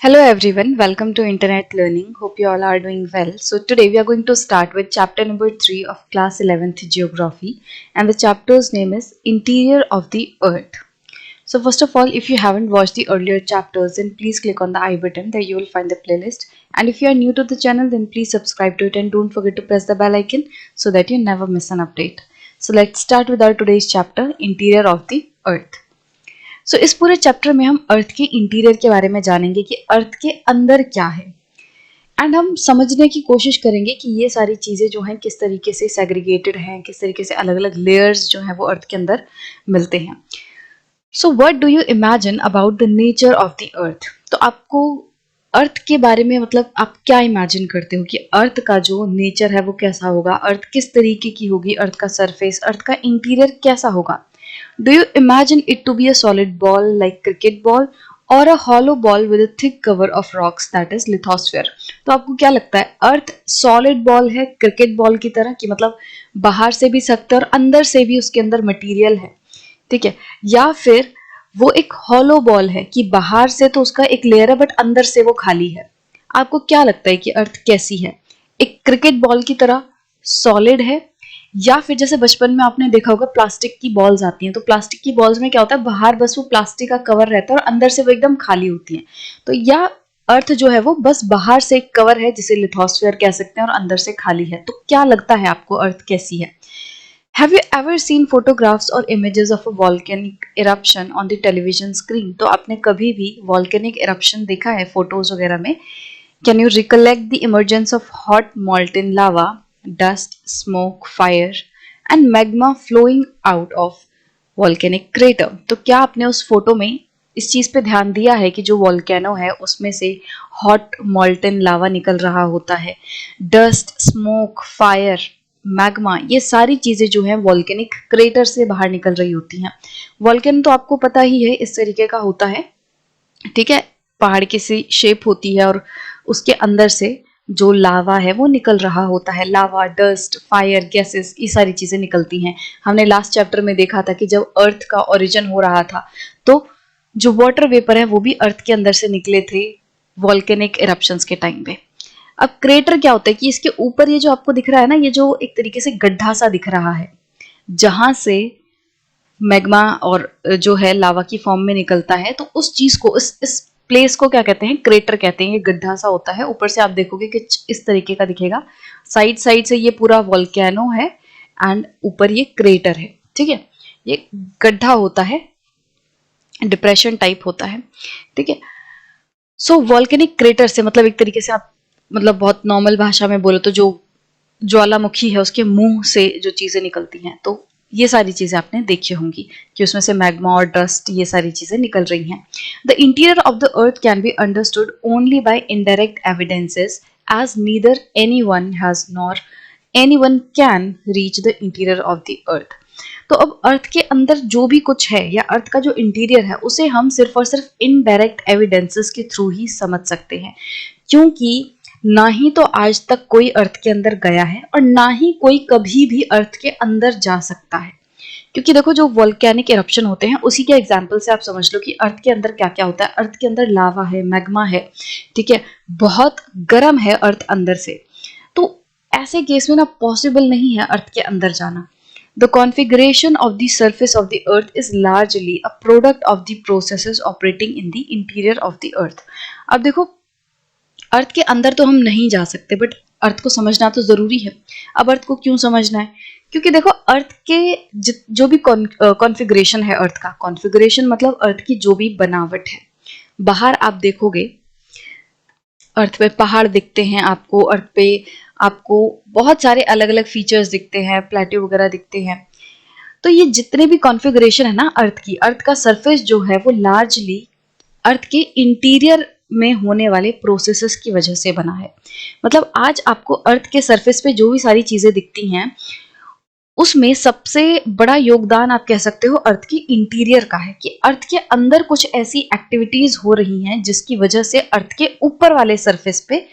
Hello everyone, welcome to Internet Learning. Hope you all are doing well. So today we are going to start with chapter number 3 of class 11th Geography, and the chapter's name is Interior of the Earth. So first of all, if you haven't watched the earlier chapters, then please click on the I button. There you will find the playlist. And if you are new to the channel, then please subscribe to it and don't forget to press the bell icon so that you never miss an update. So let's start with our today's chapter, Interior of the Earth. इस पूरे chapter में हम अर्थ के interior के बारे में जानेंगे कि अर्थ के अंदर क्या है, एंड हम समझने की कोशिश करेंगे कि ये सारी चीज़ें जो हैं किस तरीके से सेग्रीगेटेड हैं, किस तरीके से अलग अलग लेयर्स जो हैं वो अर्थ के अंदर मिलते हैं. So what do you imagine about the nature of the earth. तो आपको अर्थ के बारे में मतलब आप क्या इमेजिन करते हो कि अर्थ का जो नेचर है वो कैसा होगा, अर्थ किस तरीके की होगी, अर्थ का सरफेस, अर्थ का इंटीरियर कैसा होगा. Do you imagine it to be a solid ball like cricket ball or a hollow ball with a thick cover of rocks that is lithosphere? तो आपको क्या लगता है, अर्थ सॉलिड बॉल है क्रिकेट बॉल की तरह कि मतलब बाहर से भी सख्त और अंदर से भी उसके अंदर मटेरियल है, ठीक है, या फिर वो एक हॉलो बॉल है कि बाहर से तो उसका एक लेयर है बट अंदर से वो खाली है. आपको क्या लगता है कि अर्थ कैसी है, एक क्रिकेट बॉल की तरह सॉलिड है, या फिर जैसे बचपन में आपने देखा होगा प्लास्टिक की बॉल्स आती हैं, तो प्लास्टिक की बॉल्स में क्या होता है, बाहर बस वो प्लास्टिक का कवर रहता है और अंदर से वो एकदम खाली होती हैं. तो या अर्थ जो है वो बस बाहर से एक कवर है जिसे लिथोस्फीयर कह सकते हैं और अंदर से खाली है. तो क्या लगता है आपको अर्थ कैसी है? Have you ever seen photographs or images of a volcanic eruption on the television screen? तो आपने कभी भी volcanic eruption देखा है फोटोज वगैरह में? Can you recollect the emergence of hot molten lava, dust, smoke, fire and magma flowing out of volcanic crater? तो क्या आपने उस फोटो में इस चीज पे ध्यान दिया है कि जो वॉल्केनो है उसमें से हॉट मॉल्टन लावा निकल रहा होता है, डस्ट, स्मोक, फायर, मैग्मा, ये सारी चीजें जो है वॉल्केनिक क्रेटर से बाहर निकल रही होती हैं. वॉल्केनो तो आपको पता ही है इस तरीके का होता है, ठीक है, पहाड़ की सी शेप होती है और उसके अंदर से जो लावा है वो निकल रहा होता है. लावा, डस्ट, फायर, गैसेस, ये सारी चीजें निकलती हैं. हमने लास्ट चैप्टर में देखा था कि जब अर्थ का ओरिजिन हो रहा था तो जो वाटर वेपर है वो भी अर्थ के अंदर से निकले थे वॉल्केनिक इरप्शंस के टाइम पे. अब क्रेटर क्या होता है कि इसके ऊपर ये जो आपको दिख रहा है ना, ये जो एक तरीके से गड्ढा सा दिख रहा है जहां से मैग्मा और जो है लावा की फॉर्म में निकलता है, तो उस चीज को इस प्लेस को क्या कहते हैं, क्रेटर कहते हैं. ये गड्ढा सा होता है, ऊपर से आप देखोगे कि इस तरीके का दिखेगा, साइड साइड से ये पूरा वॉल्केनो है एंड ऊपर ये क्रेटर है, ठीक है. ये गड्ढा होता है, डिप्रेशन टाइप होता है, ठीक है. सो वॉल्केनिक क्रेटर से मतलब एक तरीके से आप मतलब बहुत नॉर्मल भाषा में बोलो तो जो ज्वालामुखी है उसके मुंह से जो चीजें निकलती हैं, तो ये सारी चीजें आपने देखी होंगी कि उसमें से मैग्मा और डस्ट ये सारी चीजें निकल रही हैं. The interior of the earth can be understood only by indirect evidences as neither anyone has nor anyone can reach the interior of the earth. तो अब अर्थ के अंदर जो भी कुछ है या अर्थ का जो इंटीरियर है उसे हम सिर्फ और सिर्फ इनडायरेक्ट एविडेंसेस के थ्रू ही समझ सकते हैं, क्योंकि ना ही तो आज तक कोई अर्थ के अंदर गया है और ना ही कोई कभी भी अर्थ के अंदर जा सकता है. क्योंकि देखो जो वोल्केनिक इरप्शन होते हैं उसी के एग्जाम्पल से आप समझ लो कि अर्थ के अंदर क्या क्या होता है. अर्थ के अंदर लावा है, मैग्मा है, ठीक है, बहुत गर्म है अर्थ अंदर से. तो ऐसे केस में ना पॉसिबल नहीं है अर्थ के अंदर जाना. The configuration of the surface of the earth is largely a product of the processes operating in the interior of the earth. अब देखो अर्थ के अंदर तो हम नहीं जा सकते बट अर्थ को समझना तो जरूरी है. अब अर्थ को क्यों समझना है? क्योंकि देखो अर्थ के जो भी कॉन्फ़िगरेशन है, अर्थ का कॉन्फ़िगरेशन मतलब अर्थ की जो भी बनावट है, बाहर आप देखोगे अर्थ पे पहाड़ दिखते हैं आपको, अर्थ पे आपको बहुत सारे अलग अलग फीचर्स दिखते हैं, प्लेट्यू वगैरह दिखते हैं. तो ये जितने भी कॉन्फ़िगरेशन है ना अर्थ की, अर्थ का सरफेस जो है वो लार्जली अर्थ के इंटीरियर में होने वाले प्रोसेसेस की वजह से बना है. मतलब आज आपको अर्थ के सरफेस पे जो भी सारी चीजें दिखती हैं उसमें सबसे बड़ा योगदान आप कह सकते हो अर्थ की इंटीरियर का है, कि अर्थ के अंदर कुछ ऐसी एक्टिविटीज हो रही हैं जिसकी वजह से अर्थ के ऊपर वाले सरफेस पे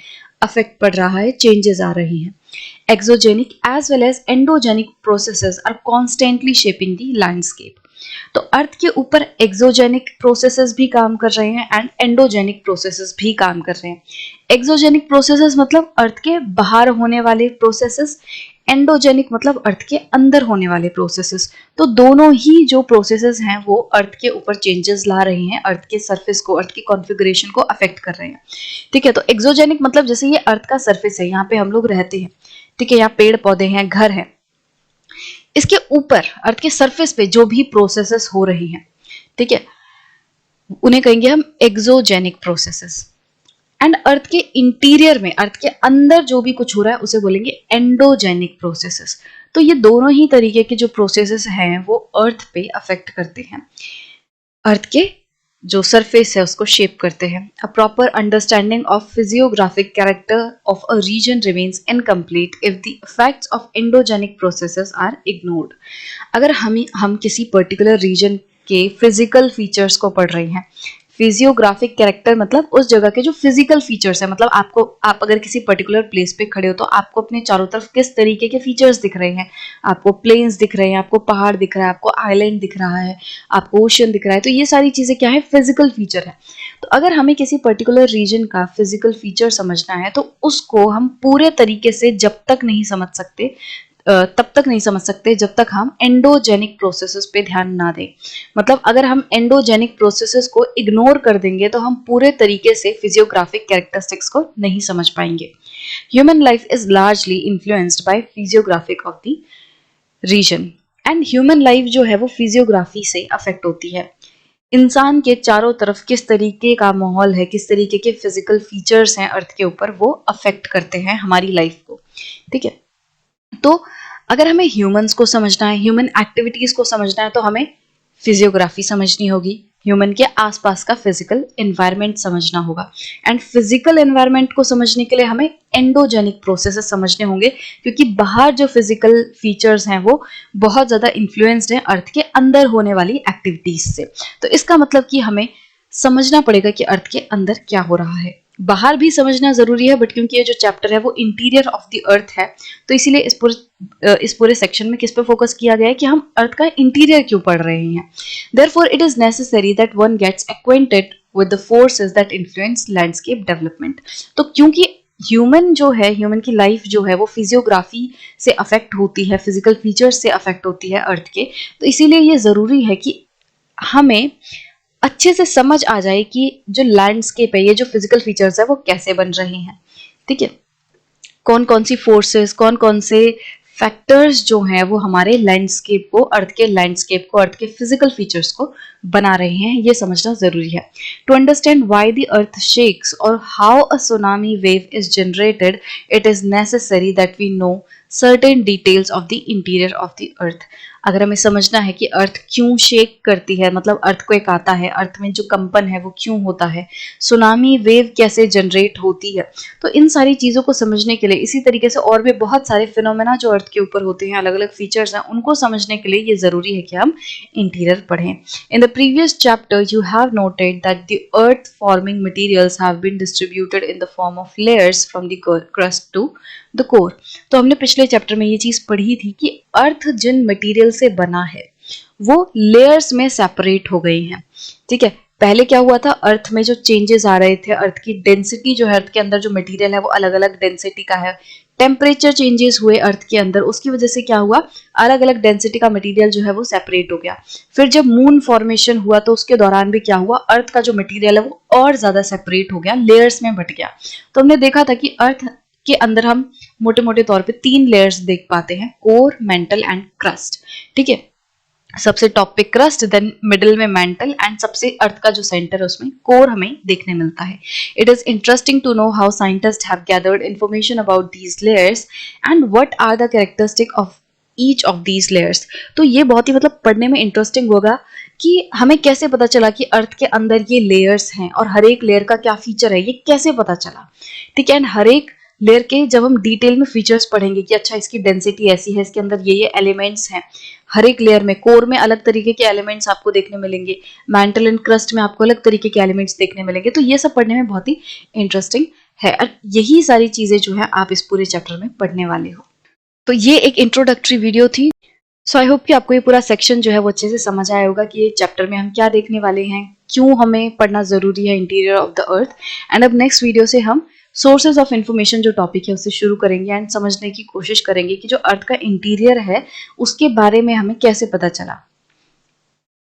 अफेक्ट पड़ रहा है, चेंजेस आ रही हैं. Exogenic as well as endogenic processes are constantly shaping the landscape. तो अर्थ के ऊपर एक्सोजेनिक प्रोसेसेस भी काम कर रहे हैं एंड एंडोजेनिक प्रोसेसेस भी काम कर रहे हैं। एक्सोजेनिक प्रोसेसेस मतलब अर्थ के बाहर होने वाले प्रोसेसेस, एंडोजेनिक मतलब अर्थ के अंदर होने वाले प्रोसेसेस। तो दोनों ही जो प्रोसेसेस हैं वो अर्थ के ऊपर चेंजेस ला रहे हैं, अर्थ के सरफेस को, अर्थ की कॉन्फ़िगरेशन को अफेक्ट कर रहे हैं। ठीक है, तो एक्सोजेनिक मतलब जैसे ये अर्थ का सरफेस है, यहाँ पे हम लोग रहते हैं, ठीक है, यहाँ पेड़ पौधे हैं, घर है, इसके ऊपर अर्थ के सरफेस पे जो भी प्रोसेसेस हो रही हैं, ठीक है, उन्हें कहेंगे हम एक्सोजेनिक प्रोसेसेस। एंड अर्थ के इंटीरियर में, अर्थ के अंदर जो भी कुछ हो रहा है उसे बोलेंगे एंडोजेनिक प्रोसेसेस। तो ये दोनों ही तरीके के जो प्रोसेसेस हैं वो अर्थ पे अफेक्ट करते हैं, अर्थ के जो सरफेस है उसको शेप करते हैं। A proper understanding of physiographic character of a region remains incomplete if the effects of endogenic processes are ignored. अगर हम किसी पर्टिकुलर रीजन के फिजिकल फीचर्स को पढ़ रहे हैं, फिजियोग्राफिक कैरेक्टर मतलब उस जगह के जो फिजिकल फीचर्स है, मतलब आप अगर किसी पर्टिकुलर प्लेस पे खड़े हो तो आपको अपने चारों तरफ किस तरीके के फीचर्स दिख रहे हैं, आपको प्लेन्स दिख रहे हैं, आपको पहाड़ दिख रहा है, आपको आइलैंड दिख रहा है, आपको ओशन दिख रहा है, तो ये सारी चीजें क्या है, फिजिकल फीचर है। तो अगर हमें किसी पर्टिकुलर रीजन का फिजिकल फीचर समझना है तो उसको हम पूरे तरीके से जब तक नहीं समझ सकते, तब तक नहीं समझ सकते जब तक हम एंडोजेनिक प्रोसेसेस पे ध्यान ना दें। मतलब अगर हम एंडोजेनिक प्रोसेसेस को इग्नोर कर देंगे तो हम पूरे तरीके से फिजियोग्राफिक कैरेक्टरिस्टिक्स को नहीं समझ पाएंगे। Human life is largely influenced by physiographic of the region, and human life जो है वो फिजियोग्राफी से अफेक्ट होती है। इंसान के चारों तरफ किस तरीके का माहौल है, किस तरीके के फिजिकल फीचर्स हैं अर्थ के ऊपर, वो अफेक्ट करते हैं हमारी लाइफ को। ठीक है, तो अगर हमें ह्यूमंस को समझना है, ह्यूमन एक्टिविटीज को समझना है, तो हमें फिजियोग्राफी समझनी होगी, ह्यूमन के आसपास का फिजिकल एनवायरनमेंट समझना होगा। एंड फिजिकल एनवायरनमेंट को समझने के लिए हमें एंडोजेनिक प्रोसेसेस समझने होंगे, क्योंकि बाहर जो फिजिकल फीचर्स हैं वो बहुत ज्यादा इन्फ्लुएंस्ड हैं अर्थ के अंदर होने वाली एक्टिविटीज से। तो इसका मतलब कि हमें समझना पड़ेगा कि अर्थ के अंदर क्या हो रहा है। बाहर भी समझना जरूरी है, बट क्योंकि ये जो चैप्टर है वो इंटीरियर ऑफ द अर्थ है, तो इसीलिए इस पूरे सेक्शन में किस पे फोकस किया गया है कि हम अर्थ का इंटीरियर क्यों पढ़ रहे हैं। Therefore it is necessary that one gets acquainted with the forces that influence landscape development. तो क्योंकि ह्यूमन जो है, ह्यूमन की लाइफ जो है वो फिजियोग्राफी से अफेक्ट होती है, फिजिकल फीचर्स से अफेक्ट होती है अर्थ के, तो इसीलिए ये जरूरी है कि हमें अच्छे से समझ आ जाए कि जो लैंडस्केप है, ये जो फिजिकल फीचर्स है वो कैसे बन रहे हैं। ठीक है, कौन कौन सी फोर्सेस, कौन कौन से फैक्टर्स जो हैं वो हमारे लैंडस्केप को, अर्थ के लैंडस्केप को, अर्थ के फिजिकल फीचर्स को बना रहे हैं, ये समझना जरूरी है। To understand why the earth shakes और how a tsunami wave is generated, it is necessary that we know certain details of the interior of the earth. अगर हमें समझना है कि अर्थ क्यों शेक करती है, मतलब अर्थक्वेक आता है, अर्थ में जो कंपन है वो क्यों होता है, सुनामी वेव कैसे जनरेट होती है, तो इन सारी चीजों को समझने के लिए, इसी तरीके से और भी बहुत सारे फिनोमेना जो अर्थ के ऊपर होते हैं, अलग अलग फीचर्स हैं, उनको समझने के लिए ये जरूरी है कि हम इंटीरियर पढ़ें। In the previous chapter you have noted that the earth forming materials have been distributed in the form of layers from the crust to the core. तो हमने पिछले चैप्टर में ये चीज पढ़ी थी कि अर्थ जिन मटेरियल से बना है वो लेयर्स में सेपरेट हो गई हैं। ठीक है, पहले क्या हुआ था, अर्थ में जो चेंजेस आ रहे थे, अर्थ की डेंसिटी जो है, अर्थ के अंदर जो मटेरियल है वो अलग अलग डेंसिटी का है, टेम्परेचर चेंजेस हुए अर्थ के अंदर, उसकी वजह से क्या हुआ, अलग अलग डेंसिटी का मटेरियल जो है वो सेपरेट हो गया। फिर जब मून फॉर्मेशन हुआ तो उसके दौरान भी क्या हुआ, अर्थ का जो मटेरियल है वो और ज्यादा सेपरेट हो गया, लेयर्स में बट गया। तो हमने देखा था कि अर्थ के अंदर हम मोटे मोटे तौर पे 3 लेयर्स देख पाते हैं, कोर, मेंटल एंड क्रस्ट। ठीक है, सबसे टॉप पे क्रस्ट, देन मिडिल में मेंटल, एंड सबसे अर्थ का जो सेंटर है उसमें कोर हमें देखने मिलता है। It is interesting to know how scientist have gathered information about these layers and what are the characteristic of each of these layers. तो ये बहुत ही मतलब पढ़ने में इंटरेस्टिंग होगा कि हमें कैसे पता चला कि अर्थ के अंदर ये लेयर्स हैं और हर एक लेयर का क्या फीचर है, ये कैसे पता चला। ठीक है, एंड हर एक लेयर के जब हम डिटेल में फीचर्स पढ़ेंगे कि अच्छा इसकी डेंसिटी ऐसी है, इसके अंदर ये एलिमेंट्स हैं, हर एक लेयर में, कोर में अलग तरीके के एलिमेंट्स आपको देखने मिलेंगे, मेंटल एंड क्रस्ट में आपको अलग तरीके के एलिमेंट्स देखने मिलेंगे, तो ये सब पढ़ने में बहुत ही इंटरेस्टिंग है और यही सारी चीजें जो है आप इस पूरे चैप्टर में पढ़ने वाले हो। तो ये एक इंट्रोडक्टरी वीडियो थी सो आई होप कि आपको ये पूरा सेक्शन जो है वो अच्छे से समझ आया होगा कि ये चैप्टर में हम क्या देखने वाले हैं, क्यों हमें पढ़ना ज़रूरी है interior of the earth. And अब नेक्स्ट वीडियो से हम सोर्सेज ऑफ इंफॉर्मेशन जो टॉपिक है उससे शुरू करेंगे एंड समझने की कोशिश करेंगे कि जो अर्थ का इंटीरियर है उसके बारे में हमें कैसे पता चला।